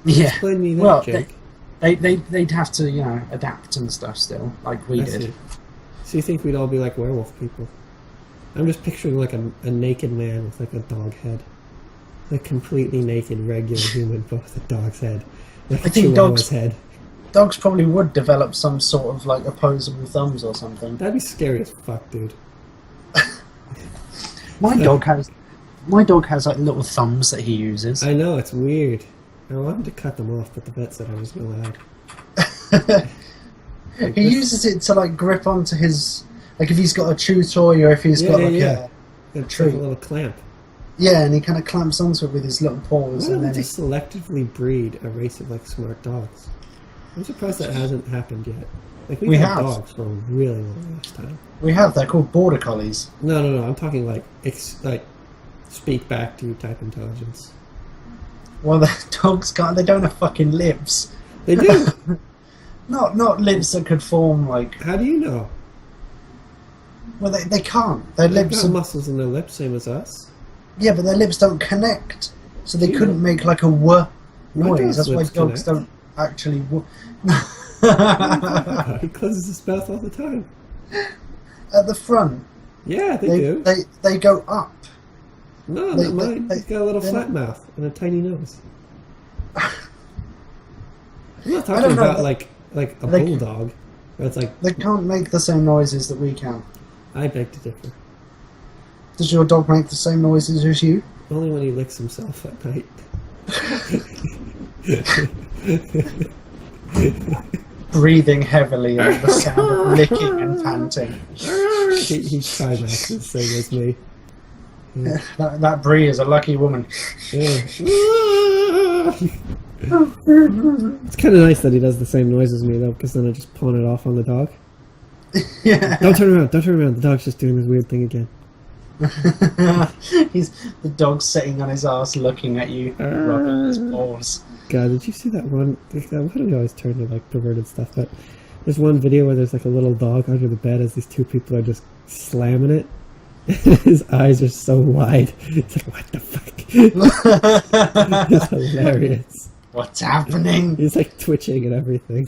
Yeah. Explain me that, Well, Jake. they'd have to, adapt and stuff still, like we I did. see. So you think we'd all be like werewolf people? I'm just picturing like a naked man with like a dog head. A completely naked, regular human, but with a dog's head. Like I a think chihuahua's head. Dogs probably would develop some sort of, like, opposable thumbs or something. That'd be scary as fuck, dude. My dog has, like, little thumbs that he uses. I know, it's weird. I wanted to cut them off, but the vet said I wasn't allowed. He uses it to, like, grip onto his... Like, if he's got a chew toy or if he's got, like, It's like a little clamp. Yeah, and he kind of clamps onto it with his little paws. Why And don't we then just selectively breed a race of like smart dogs? I'm surprised that hasn't happened yet. Like We we've had have. dogs for a really long time. we have, they're called border collies. No. I'm talking like speak back to you type intelligence. Well, the dogs they don't have fucking lips. They do. Not lips that could form, like... How do you know? Well, they can't. Their They've lips got are... muscles in their lips, same as us. Yeah, but their lips don't connect. So they You couldn't know. make, like, a "w" My noise. dog's That's why lips dogs connect. don't actually... He closes his mouth all the time. At the front, Yeah, they do. they go up. No, they- not mine. they- He's got a little they're flat mouth and a tiny nose. I'm not I don't talking know, about but- like a like- bulldog. Where it's like, They can't make the same noises that we can. I beg to differ. Does your dog make the same noises as you? Only when he licks himself at night. Breathing heavily and the sound of licking and panting. He climaxes the same as me. Yeah. That Brie is a lucky woman. Yeah. It's kind of nice that he does the same noise as me, though, because then I just pawn it off on the dog. Yeah. Don't turn around, don't turn around. The dog's just doing this weird thing again. The dog's sitting on his ass looking at you, rubbing his paws. God, did you see that one? Why do we always turn to like perverted stuff? But there's one video where there's like a little dog under the bed as these two people are just slamming it. His eyes are so wide. It's like, what the fuck? It's hilarious. What's happening? He's like twitching and everything.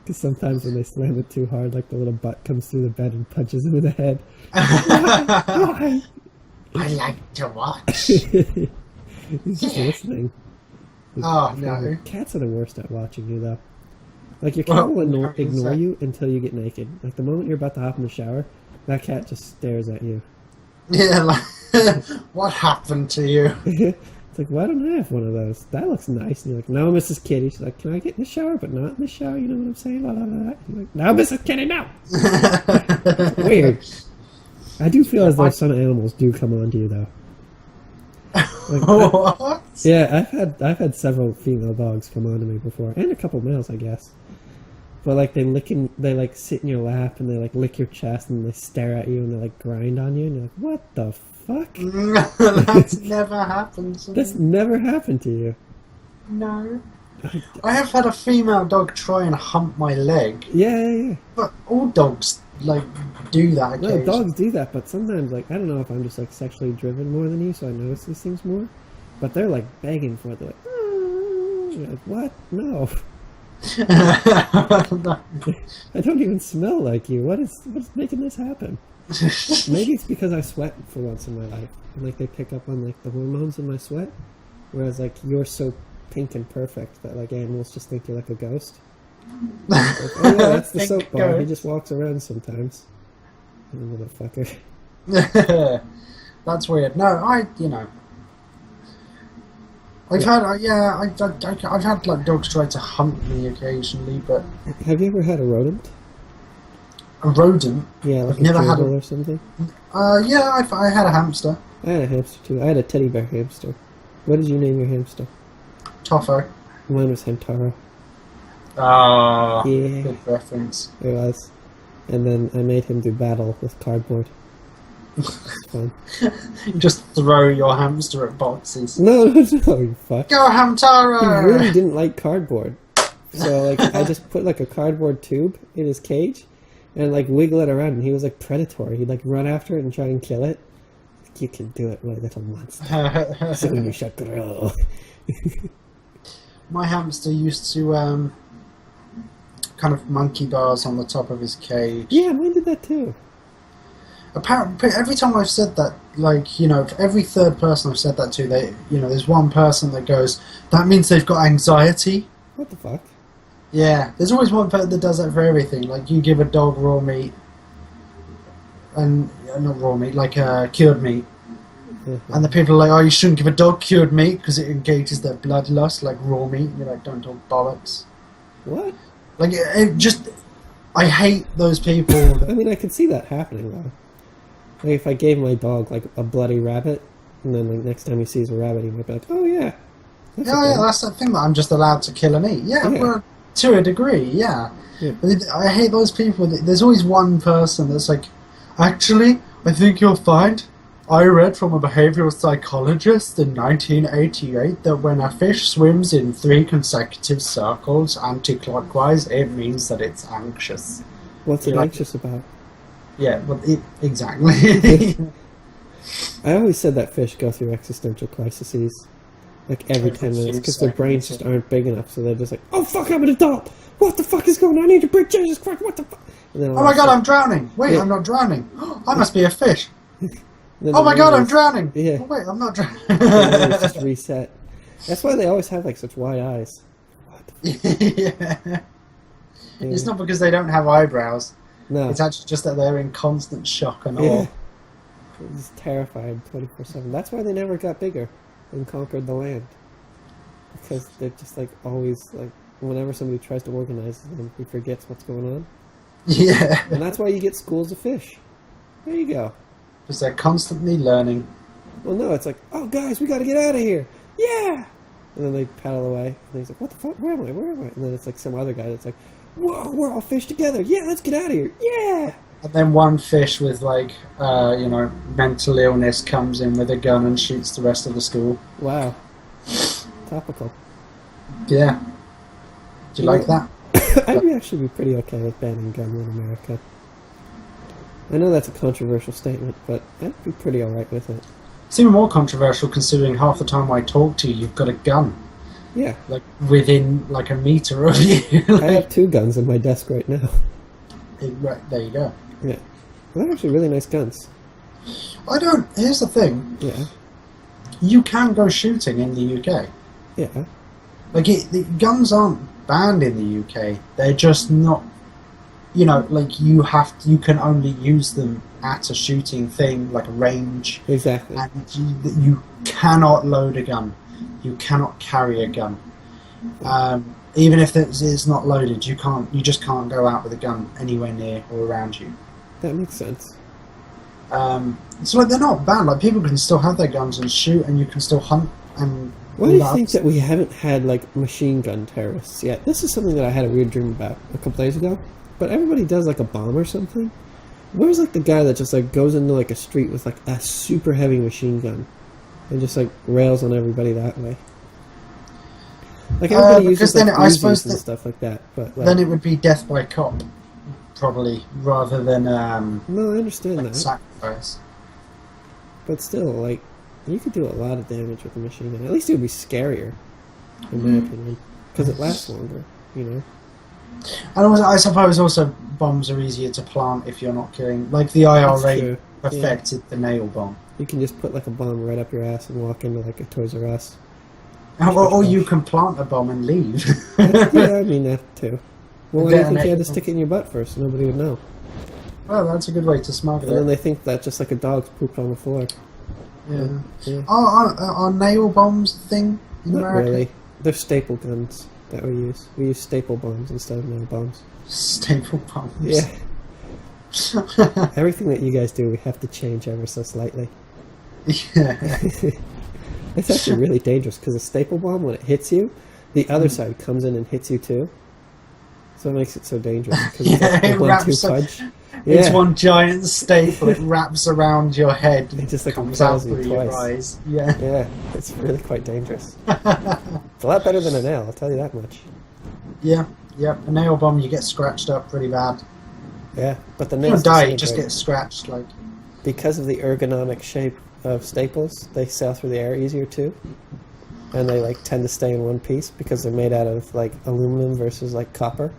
Because sometimes when they slam it too hard, like the little butt comes through the bed and punches him in the head. Why? I like to watch. He's just listening. Oh, no. Cats are the worst at watching you, though. Like, your cat will ignore you until you get naked. Like, the moment you're about to hop in the shower, that cat just stares at you. Yeah, like, what happened to you? It's like, why don't I have one of those? That looks nice. And you're like, no, Mrs. Kitty. She's like, can I get in the shower, but not in the shower? You know what I'm saying? Blah, blah, blah. You're like, no, Mrs. Kitty, no! Weird. I do feel as though some animals do come on to you, though. Like, what? Yeah, I've had several female dogs come on to me before, and a couple males, I guess. But like they like sit in your lap and they like lick your chest and they stare at you and they like grind on you and you're like, what the fuck? That's never happened to me. That's never happened to you. No. I have had a female dog try and hump my leg. Yeah. But all dogs like do that occasionally. No, dogs do that, but sometimes like I don't know if I'm just like sexually driven more than you, so I notice these things more. But they're like begging for it. They're like, you're like, what? No. I don't even smell like you. What's making this happen? Maybe it's because I sweat for once in my life, and like they pick up on like the hormones in my sweat, whereas like you're so pink and perfect that like animals just think you're like a ghost. Like, oh yeah, that's the soap bar. He just walks around sometimes. Motherfucker. That's weird. No, I've had like dogs try to hunt me occasionally, but have you ever had a rodent? A rodent? Yeah, like I've never had or something. Yeah, I had a hamster. I had a hamster too. I had a teddy bear hamster. What did you name your hamster? Toffo. Mine was Hamtaro. Ah, yeah, good reference. It was. And then I made him do battle with cardboard. It's fun. Just throw your hamster at boxes. No, you fuck. Go Hamtaro! He really didn't like cardboard. So like I just put like a cardboard tube in his cage and like wiggle it around and he was like predatory. He'd like run after it and try and kill it. Like, you can do it, my little monster. So you shall grow. My hamster used to kind of monkey bars on the top of his cage. Yeah, mine did that too. Apparently, every time I've said that, like, you know, every third person I've said that to, there's one person that goes, that means they've got anxiety. What the fuck? Yeah, there's always one person that does that for everything. Like, you give a dog raw meat, and not raw meat, like cured meat, and the people are like, oh, you shouldn't give a dog cured meat because it engages their bloodlust, like raw meat. You're like, don't talk bollocks. What? Like, I hate those people. I mean, I could see that happening though. Like if I gave my dog like a bloody rabbit, and then like next time he sees a rabbit, he might be like, "Oh yeah, that's the thing that I'm just allowed to kill and eat." Yeah, well, to a degree, yeah. But I hate those people. There's always one person that's like, "Actually, I think you'll find I read from a behavioral psychologist in 1988 that when a fish swims in 3 consecutive circles anti-clockwise, it means that it's anxious." What's it anxious about? Yeah, well, exactly. I always said that fish go through existential crises, like every 10 minutes, because their brains just aren't big enough, so they're just like, oh fuck, I'm an adult! What the fuck is going on? I need to break Jesus Christ, what the fuck? Oh my god, I'm drowning! Wait, I'm not drowning! I must be a fish! Oh my god, I'm drowning! Yeah. Oh wait, I'm not drowning! It's just reset. That's why they always have like such wide eyes. Yeah. It's not because they don't have eyebrows. No. It's actually just that they're in constant shock and awe. Yeah. It's terrified 24/7. That's why they never got bigger and conquered the land. Because they're just like always like whenever somebody tries to organize them, he forgets what's going on. Yeah. And that's why you get schools of fish. There you go. Because they're constantly learning. Well, no, it's like, oh, guys, we got to get out of here. Yeah! And then they paddle away. And he's like, what the fuck? Where am I? Where am I? And then it's like some other guy that's like, whoa, we're all fish together. Yeah, let's get out of here. Yeah! And then one fish with, like, mental illness comes in with a gun and shoots the rest of the school. Wow. Topical. Yeah. Do you like that? I'd actually be pretty okay with banning gun in America. I know that's a controversial statement, but I'd be pretty alright with it. It's even more controversial considering half the time I talk to you, you've got a gun. Yeah. Like, within, like, a meter of you. I have 2 guns on my desk right now. Right, there you go. Yeah. Well, they're actually really nice guns. Here's the thing. Yeah. You can go shooting in the UK. Yeah. Like, the guns aren't banned in the UK. They're just not, like, you can only use them at a shooting thing, like a range. Exactly. And you cannot load a gun. You cannot carry a gun. Even if it's not loaded, you just can't go out with a gun anywhere near or around you. That makes sense. So, like, they're not banned. Like, people can still have their guns and shoot, and you can still hunt and... Why do you think that we haven't had, like, machine gun terrorists yet? This is something that I had a weird dream about a couple days ago. But everybody does, like, a bomb or something. Where's, like, the guy that just, like, goes into, like, a street with, like, a super heavy machine gun and just, like, rails on everybody that way? Like, everybody uses, like, I suppose and stuff like that. But, like, then it would be death by cop, probably, rather than, no, I understand that. sacrifice. But still, like, you could do a lot of damage with a machine gun. At least it would be scarier, in my opinion. Because it lasts longer, And also, I suppose also bombs are easier to plant if you're not killing. Like, the IRA perfected the nail bomb. You can just put, like, a bomb right up your ass and walk into, like, a Toys R Us. Or you can plant a bomb and leave. Yeah, I mean that too. Well, why do you think you had to stick it in your butt first? Nobody would know. Well, that's a good way to smuggle And then they think that just like a dog's pooped on the floor. Yeah. Are nail bombs a thing in Not America? really. They're staple guns that we use. We use staple bombs instead of nail bombs. Staple bombs. Yeah. Everything that you guys do, we have to change ever so slightly. Yeah. It's actually really dangerous because a staple bomb, when it hits you, the other side comes in and hits you too. So it makes it so dangerous because it's like a 1-2 punch. It's one giant staple. It wraps around your head. It just like comes out impales you through your twice. eyes. Yeah. Yeah, it's really quite dangerous. It's a lot better than a nail, I'll tell you that much. Yeah. A nail bomb, you get scratched up pretty bad. Yeah, but the You nails don't die, you just get scratched. Like, because of the ergonomic shape of staples, they sail through the air easier too, and they like tend to stay in one piece because they're made out of like aluminum versus like copper.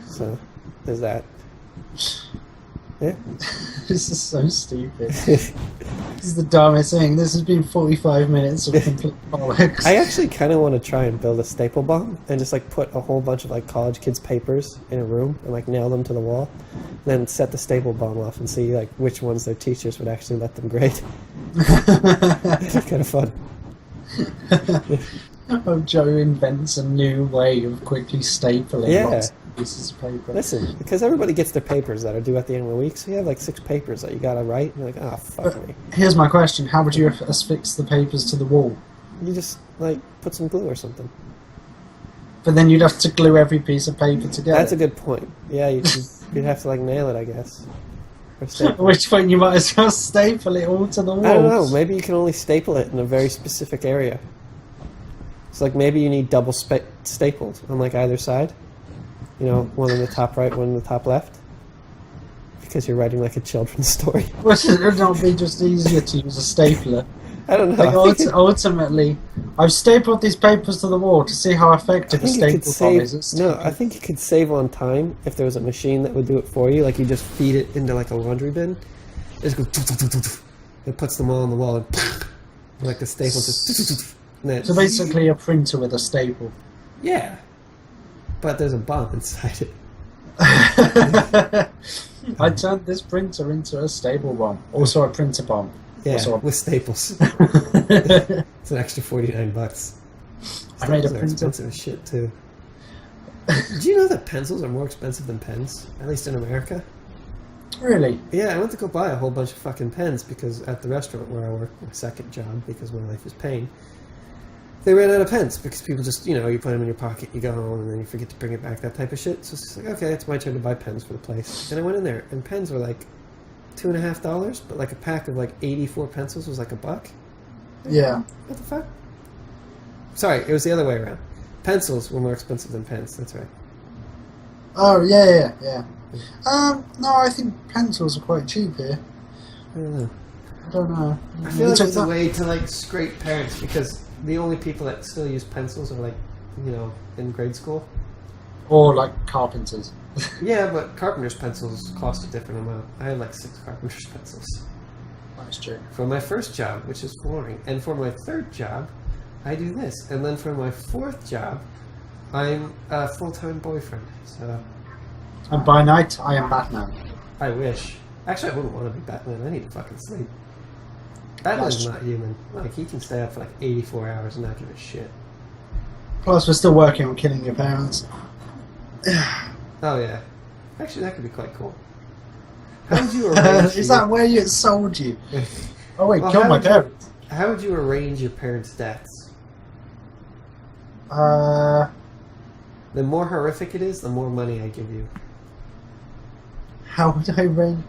So there's that. Yeah. This is so stupid. This is the dumbest thing. This has been 45 minutes of complete bollocks. I actually kind of want to try and build a staple bomb and just like put a whole bunch of like college kids' papers in a room and like nail them to the wall, then set the staple bomb off and see like which ones their teachers would actually let them grade. It's kind of fun. Oh, Joe invents a new way of quickly stapling lots of pieces of paper. Listen, because everybody gets their papers that are due at the end of the week, so you have like 6 papers that you gotta write, and you're like, ah, fuck me. Here's my question. How would you affix the papers to the wall? You just, like, put some glue or something. But then you'd have to glue every piece of paper together. That's a good point. Yeah, you'd have to, like, nail it, I guess. Or At which point you might as well staple it all to the wall. I don't know. Maybe you can only staple it in a very specific area. So, like, maybe you need double stapled on, like, either side. You know, one on the top right, one on the top left. Because you're writing, like, a children's story. Would it not be just easier to use a stapler? I don't know. Like, ultimately, I've stapled these papers to the wall to see how effective a staple bomb is. No, I think you could save on time if there was a machine that would do it for you. Like, you just feed it into, like, a laundry bin. It just goes... It puts them all on the wall and... Like, the staple just... So basically a printer with a staple. Yeah. But there's a bomb inside it. I turned this printer into a staple bomb. Also a printer bomb. Yeah, also with staples. It's an extra $49. I made a Staples are printer. expensive as shit, too. Did you know that pencils are more expensive than pens? At least in America? Really? Yeah, I went to go buy a whole bunch of fucking pens because at the restaurant where I work, my second job, because my life is pain, they ran out of pens because people just, you put them in your pocket, you go home, and then you forget to bring it back, that type of shit. So it's just like, okay, it's my turn to buy pens for the place. And I went in there, and pens were like $2.50, but like a pack of like 84 pencils was like $1. Yeah. What the fuck? Sorry, it was the other way around. Pencils were more expensive than pens, that's right. Oh, yeah. No, I think pencils are quite cheap here. I don't know. I don't know. I feel like it's a way to like scrape parents because the only people that still use pencils are like, in grade school. Or like carpenters. Yeah, but carpenter's pencils cost a different amount. I had like 6 carpenter's pencils. That's true. For my first job, which is flooring, and for my third job, I do this. And then for my fourth job, I'm a full-time boyfriend. So And by night, I am Batman. I wish. Actually, I wouldn't want to be Batman. I need to fucking sleep. Batman's not human. Like, he can stay up for like 84 hours and not give a shit. Plus, we're still working on killing your parents. Oh, yeah. Actually, that could be quite cool. How would you arrange... Is that where it sold you? Oh, wait, Well, kill my parents. How would you arrange your parents' deaths? Uh... The more horrific it is, the more money I give you. How would I arrange...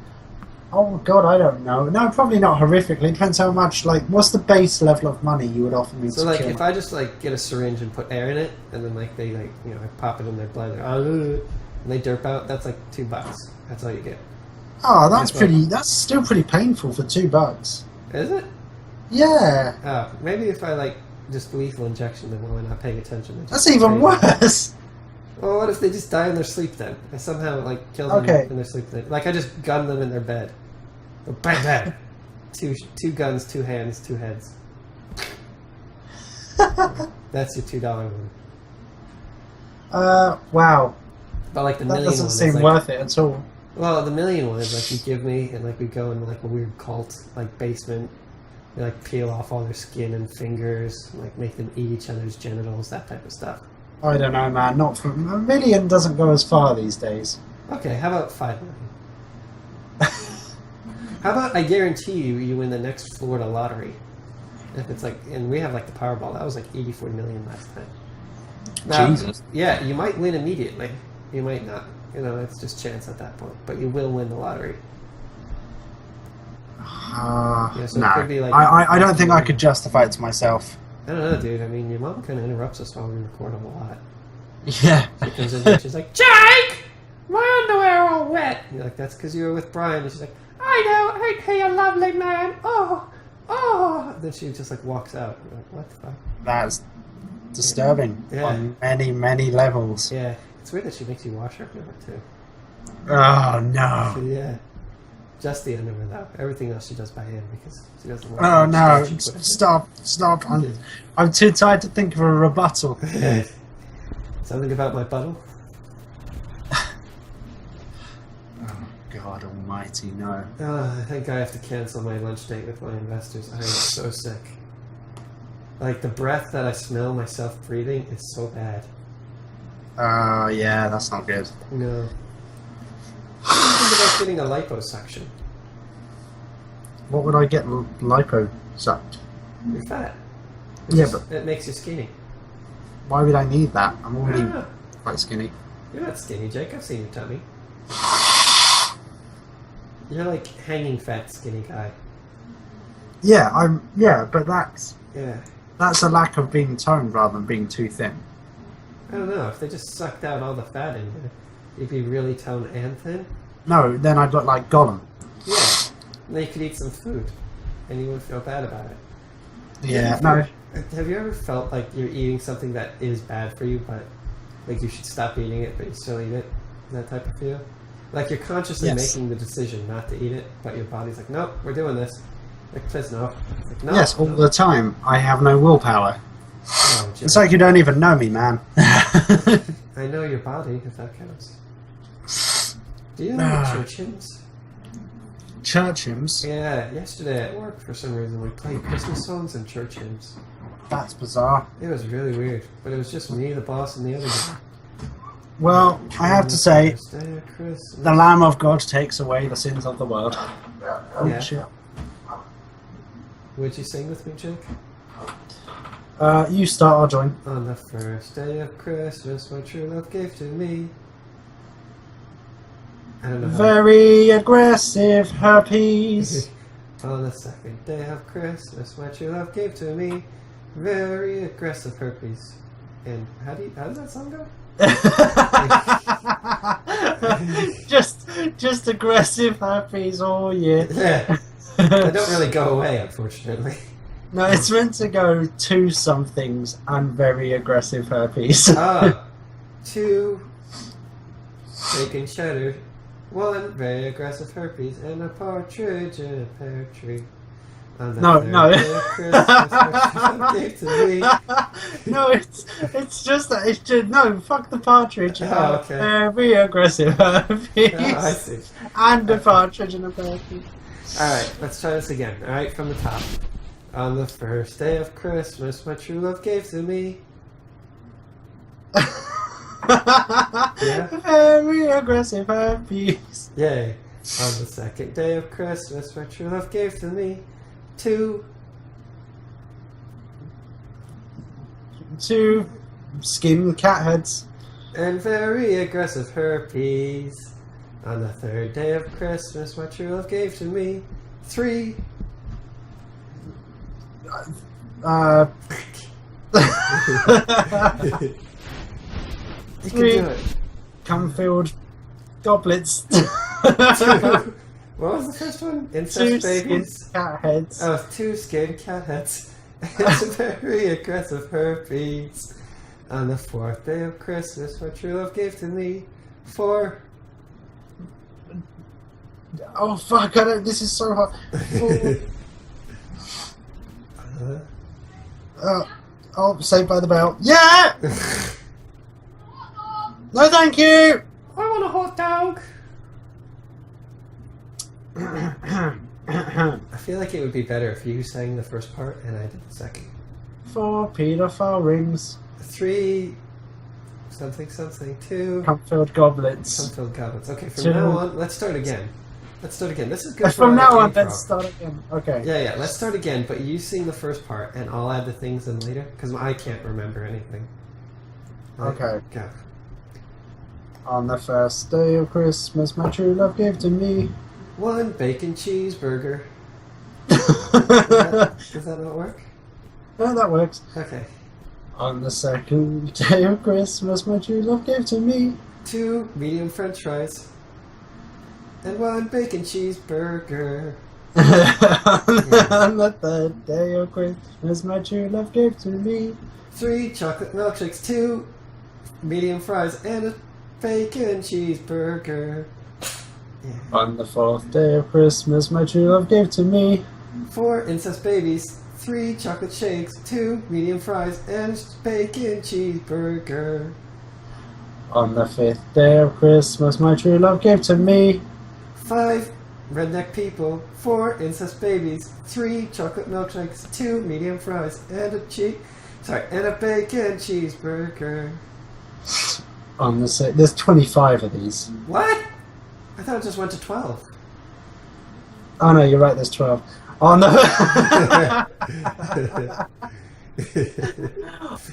Oh, God, I don't know. No, probably not horrifically. It depends how much, like, what's the base level of money you would offer me So, to like, kill? if I just, like, get a syringe and put air in it, and then, like, they, like, I pop it in their blood, and they derp out, that's, like, $2. That's all you get. Oh, that's still pretty painful for $2. Is it? Yeah. Oh, maybe if I, like, just lethal injection them while I'm not paying attention. That's even worse. Well, what if they just die in their sleep then? I somehow, like, kill them in their sleep then. Like, I just gun them in their bed. Bang, bang. Two guns, 2 hands, 2 heads. That's your $2 one. Wow. But like the That million doesn't one, seem like, worth it at all. Well, the million one is like you give me, and like we go into like a weird cult, like basement. We like peel off all their skin and fingers, like make them eat each other's genitals, that type of stuff. I don't know, man. Not for $1 million doesn't go as far these days. Okay, how about 5 million? How about I guarantee you win the next Florida lottery? If it's like, and we have like the Powerball, that was like 84 million last time. Now, Jesus. Yeah, you might win immediately. You might not. It's just chance at that point. But you will win the lottery. So no. it could be like I don't think I could justify it to myself. I don't know, dude. I mean, your mom kind of interrupts us while we record a lot. Yeah. She comes in and she's like, Jake! My underwear are all wet! And you're like, that's because you were with Brian. And she's like, I know, ain't he a lovely man? Oh! And then she just like walks out. You're like, what the fuck? That's disturbing on many, many levels. Yeah. It's weird that she makes you wash her underwear too. Oh, no. Yeah. Just the underwear though. Everything else she does by hand because she doesn't want Oh, no. Stop. I'm too tired to think of a rebuttal. Something about my buttle? Oh, God almighty, no. I think I have to cancel my lunch date with my investors. I am so sick. Like, the breath that I smell myself breathing is so bad. Yeah, that's not good. No. What do you think about getting a liposuction? What would I get lipo sucked? You're fat. It makes you skinny. Why would I need that? I'm I already don't know. quite skinny. You're not skinny, Jake. I've seen your tummy. You're like hanging fat skinny guy. Yeah, but Yeah. that's a lack of being toned rather than being too thin. I don't know. If they just sucked out all the fat in you, you'd be really toned and thin. No, then I'd look like Gollum. Yeah. And then you could eat some food, and you wouldn't feel bad about it. Yeah, no. Have you ever felt like you're eating something that is bad for you, but like you should stop eating it, but you still eat it? That type of feel? Like you're consciously making the decision not to eat it, but your body's like, nope, we're doing this. Like, please no. Like, no. Yes, all the time. I have no willpower. Oh, It's like you don't even know me, man. I know your body, if that counts. Do you know church hymns? Church hymns? Yeah, yesterday at work, for some reason, we played Christmas songs and church hymns. That's bizarre. It was really weird, but it was just me, the boss, and the other guy. Well, I have to say, First day of Christmas. the Lamb of God takes away the sins of the world. Oh, Yeah. shit. Would you sing with me, Jake? You start, I'll join. On the first day of Christmas, my true love gave to me. I don't know how. Very aggressive herpes. On the second day of Christmas, my true love gave to me very aggressive herpes. And how does that song go? just aggressive herpes all year. Yeah. They don't really go away, unfortunately. No, it's meant to go to some things and very aggressive herpes. Ah, 2 bacon cheddar, 1 very aggressive herpes, and a partridge in a pear tree. On the No, third no. day of Christmas, my true gave to me. No, it's just that it's just no. Fuck the partridge. Oh, okay. Very aggressive herpes. Oh, I see. And a partridge in a herpes. Alright, let's try this again. Alright, from the top. On the first day of Christmas, my true love gave to me. Yeah? Very aggressive herpes. Yay. On the second day of Christmas, my true love gave to me 2 Two skin cat heads. and very aggressive herpes. On the third day of Christmas, my true love gave to me 3 Uh. You can do it. Cum-filled goblets. 2 What was the first one? Two Incest skin babies. cat heads. Oh, 2 scared cat heads. It's very aggressive herpes. On the fourth day of Christmas, my true love gave to me 4 Oh fuck! I don't. This is so hard. Oh, Saved by the Bell. Yeah. No, thank you. I want a hot dog. I feel like it would be better if you sang the first part and I did the second. 4 pedophile rings. 3 something something 2 Cum-filled goblets. Sunfilled goblets. Okay, from 2. now on, let's start again. Let's start again. This is good. From for now our on, let's improv. start again. Okay. Yeah, let's start again, but you sing the first part and I'll add the things in later because I can't remember anything. Right? Okay. Go. On the first day of Christmas, my true love gave to me. 1 bacon cheeseburger. Does that not work? Oh, that works. Okay. On the second day of Christmas, my true love gave to me. 2 medium french fries. And 1 bacon cheeseburger. On the third day of Christmas, my true love gave to me. 3 chocolate milkshakes, 2 medium fries, and a bacon cheeseburger. Yeah. On the fourth day of Christmas, my true love gave to me. 4 incest babies, 3 chocolate shakes, 2 medium fries, and a bacon cheeseburger. On the fifth day of Christmas, my true love gave to me. 5 redneck people, 4 incest babies, 3 chocolate milkshakes, 2 medium fries, and a bacon cheeseburger. On the there's 25 of these. What? I thought it just went to 12. Oh no, you're right. There's 12. On the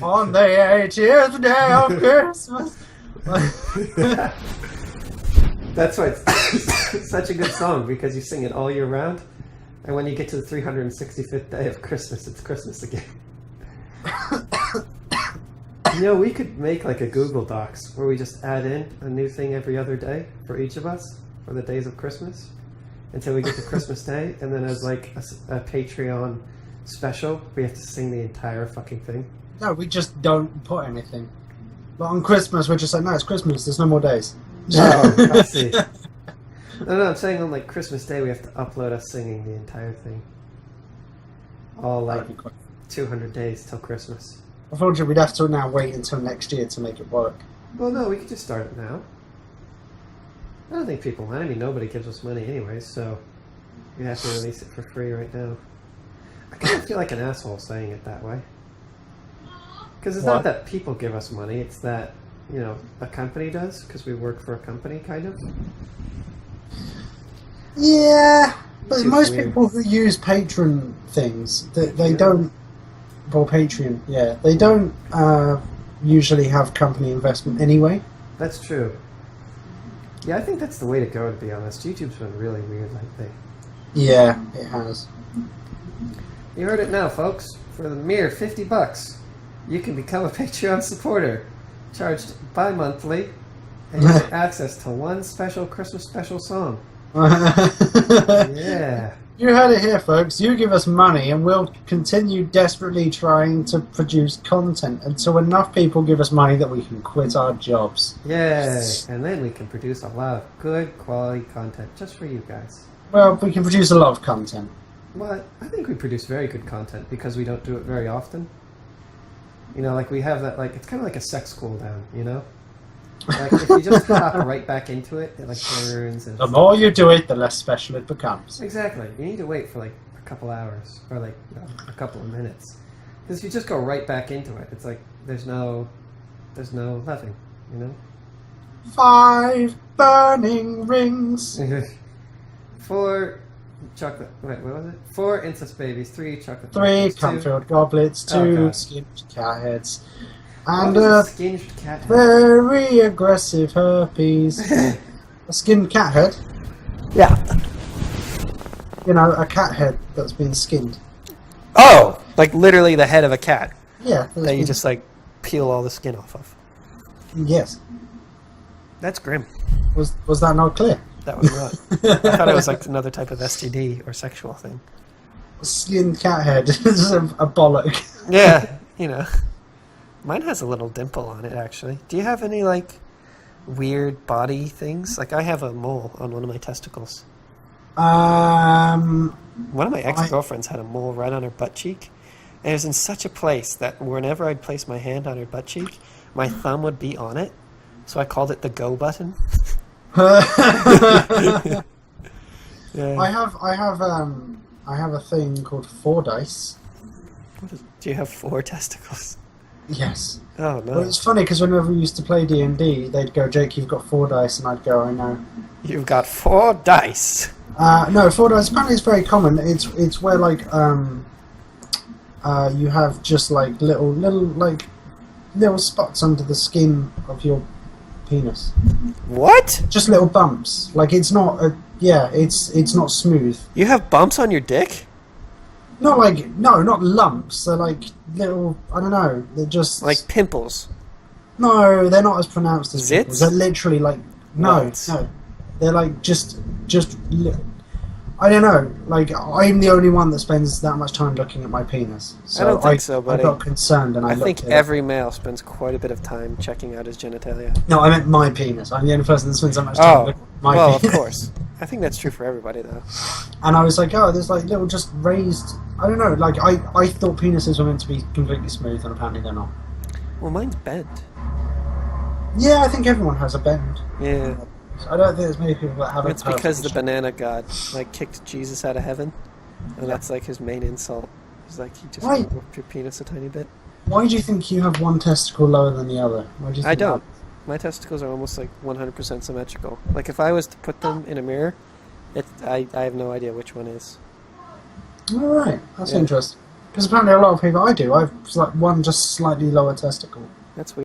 on the 80th day of Christmas. That's why it's such a good song, because you sing it all year round, and when you get to the 365th day of Christmas, it's Christmas again. You know, we could make like a Google Docs where we just add in a new thing every other day for each of us for the days of Christmas until we get to Christmas Day, and then as like a Patreon special, we have to sing the entire fucking thing. No, we just don't put anything. But on Christmas, we're just like, no, it's Christmas. There's no more days. Oh, I see. No, I'm saying on like Christmas Day we have to upload us singing the entire thing. All like That'd be quite- 200 days till Christmas. Unfortunately, we'd have to now wait until next year to make it work. Well, no, we could just start it now. I don't think people mind. I mean, nobody gives us money anyways, so we have to release it for free right now. I kind of feel like an asshole saying it that way. Because it's What? not that people give us money, it's that a company does, because we work for a company, kind of. Yeah, but most weird. people who use Patreon things, they don't. Well, Patreon, yeah, they don't usually have company investment anyway. That's true. Yeah, I think that's the way to go, to be honest. YouTube's been really weird lately. Yeah, it has. You heard it now, folks. For the mere $50, you can become a Patreon supporter, charged bi-monthly, and you get access to one special Christmas special song. Yeah. You heard it here, folks. You give us money and we'll continue desperately trying to produce content until enough people give us money that we can quit our jobs. Yay! And then we can produce a lot of good quality content just for you guys. Well, we can produce a lot of content. Well, I think we produce very good content because we don't do it very often. Like we have that, like, it's kind of like a sex cool down, Like, if you just hop right back into it, it, like, burns. And The more you do it, the less special it becomes. Exactly. You need to wait for, like, a couple hours, or, like, a couple of minutes. Because if you just go right back into it, it's like, there's no nothing, 5 burning rings. 4 chocolate, wait, what was it? 4 incest babies, 3 chocolate 3 cum-filled goblets, 2 skinned cat heads. And singed cat head? very aggressive herpes. A skinned cat head? Yeah. A cat head that's been skinned. Oh! Like literally the head of a cat. Yeah. That you just, like, peel all the skin off of. Yes. That's grim. Was that not clear? That was not. I thought it was, like, another type of STD or sexual thing. A skinned cat head is a bollock. Yeah, Mine has a little dimple on it, actually. Do you have any, like, weird body things? Like, I have a mole on one of my testicles. One of my ex-girlfriends had a mole right on her butt cheek. And it was in such a place that whenever I'd place my hand on her butt cheek, my thumb would be on it. So I called it the go button. Yeah. I have a thing called 4 dice. Do you have 4 testicles? Yes. Oh, no. Well, it's funny because whenever we used to play D&D, they'd go, Jake, you've got 4 dice, and I'd go, I know. You've got 4 dice. No, 4 dice. Apparently, it's very common. It's where like you have just like little spots under the skin of your penis. What? Just little bumps. Like it's not it's not smooth. You have bumps on your dick? Not lumps. They're like little. I don't know. They're just like pimples. No, they're not as pronounced as zits. Pimples. They're literally like no. What? They're like just. I don't know. Like I'm the only one that spends that much time looking at my penis. So I don't think so, buddy. I got concerned and I think every male spends quite a bit of time checking out his genitalia. No, I meant my penis. I'm the only person that spends that much time looking at my penis. Of course. I think that's true for everybody, though. And I was like, oh, there's like little just raised. I don't know. Like I thought penises were meant to be completely smooth, and apparently they're not. Well, mine's bent. Yeah, I think everyone has a bend. Yeah. I don't think there's many people that have. It's because the banana god kicked Jesus out of heaven, and that's like his main insult. He's like he just whooped your penis a tiny bit. Why do you think you have one testicle lower than the other? Why do you think I don't. My testicles are almost like 100% symmetrical. Like if I was to put them in a mirror, I have no idea which one is. All right, that's interesting. Because apparently a lot of people I do. I've like one just slightly lower testicle. That's weird.